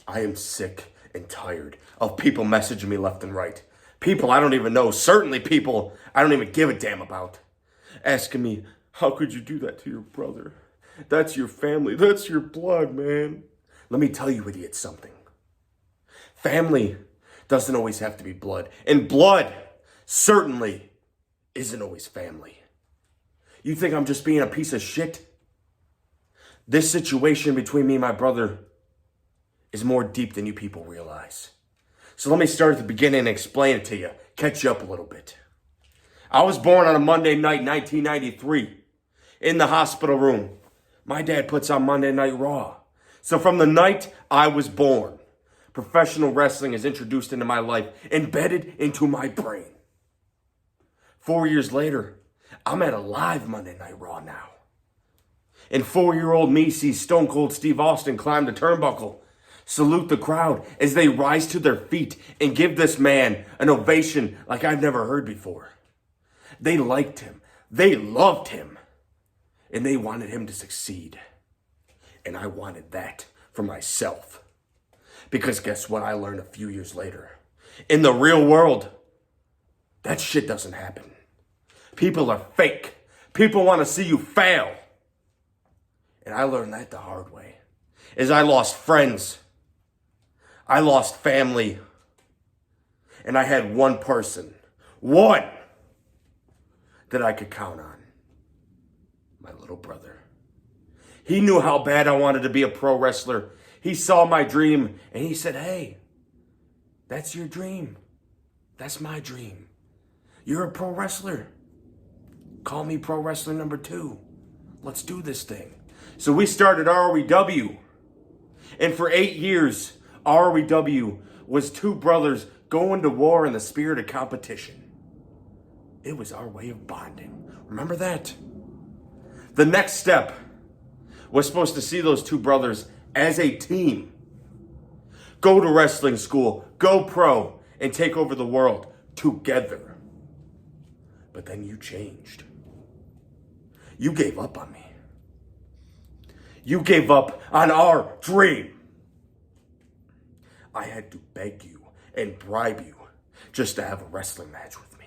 I am sick and tired of people messaging me left and right. People I don't even know, certainly people I don't even give a damn about, asking me, how could you do that to your brother? That's your family. That's your blood, man. Let me tell you, idiots, something. Family doesn't always have to be blood. And blood certainly isn't always family. You think I'm just being a piece of shit? This situation between me and my brother is more deep than you people realize. So let me start at the beginning and explain it to you. Catch you up a little bit. I was born on a Monday night, 1993, in the hospital room. My dad puts on Monday Night Raw. So from the night I was born, professional wrestling is introduced into my life, embedded into my brain. 4 years later, I'm at a live Monday Night Raw now. And 4-year-old me sees Stone Cold Steve Austin climb the turnbuckle, salute the crowd as they rise to their feet and give this man an ovation like I've never heard before. They liked him. They loved him. And they wanted him to succeed. And I wanted that for myself. Because guess what I learned a few years later? In the real world, that shit doesn't happen. People are fake. People want to see you fail. And I learned that the hard way. As I lost friends. I lost family. And I had one person. One. That I could count on. My little brother. He knew how bad I wanted to be a pro wrestler. He saw my dream and he said, hey, that's your dream. That's my dream. You're a pro wrestler. Call me pro wrestler number 2. Let's do this thing. So we started ROEW. And for 8 years, ROEW was two brothers going to war in the spirit of competition. It was our way of bonding. Remember that? The next step was supposed to see those two brothers as a team. Go to wrestling school, go pro, and take over the world together. But then you changed. You gave up on me. You gave up on our dream. I had to beg you and bribe you just to have a wrestling match with me.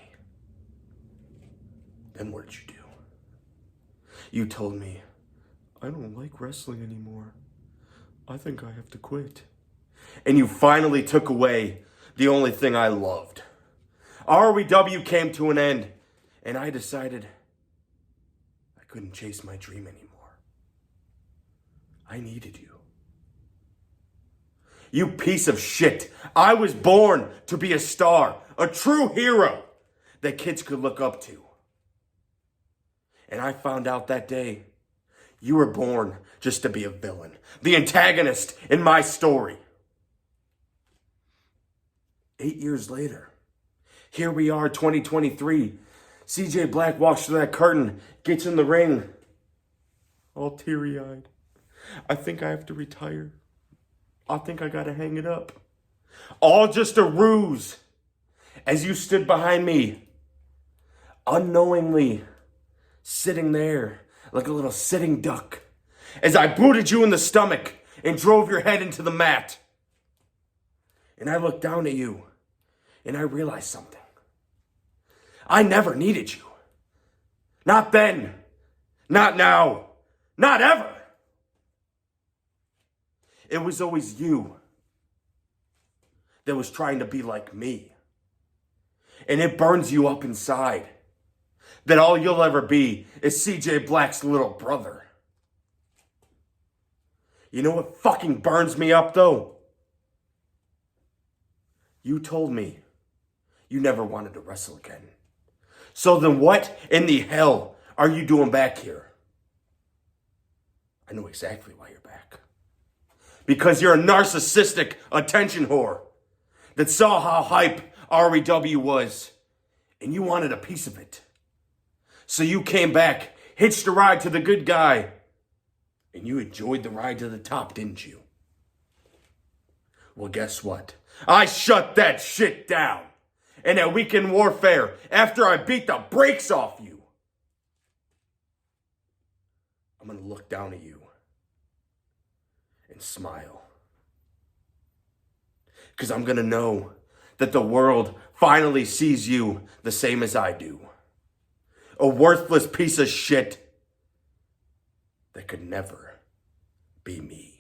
Then what did you do? You told me, I don't like wrestling anymore. I think I have to quit. And you finally took away the only thing I loved. ROEW came to an end, and I decided I couldn't chase my dream anymore. I needed you. You piece of shit. I was born to be a star, a true hero that kids could look up to. And I found out that day, you were born just to be a villain, the antagonist in my story. 8 years later, here we are, 2023. CJ Black walks through that curtain, gets in the ring, all teary-eyed. I think I have to retire. I think I gotta hang it up. All just a ruse. As you stood behind me, unknowingly sitting there like a little sitting duck, as I booted you in the stomach and drove your head into the mat. And I looked down at you and I realized something. I never needed you. Not then. Not now. Not ever. It was always you that was trying to be like me. And it burns you up inside that all you'll ever be is CJ Black's little brother. You know what fucking burns me up though? You told me you never wanted to wrestle again. So then what in the hell are you doing back here? I know exactly why you're back. Because you're a narcissistic attention whore that saw how hype ROEW was and you wanted a piece of it. So you came back, hitched a ride to the good guy, and you enjoyed the ride to the top, didn't you? Well, guess what? I shut that shit down. And at Weekend Warfare, after I beat the brakes off you, I'm going to look down at you and smile. Because I'm going to know that the world finally sees you the same as I do. A worthless piece of shit that could never be me.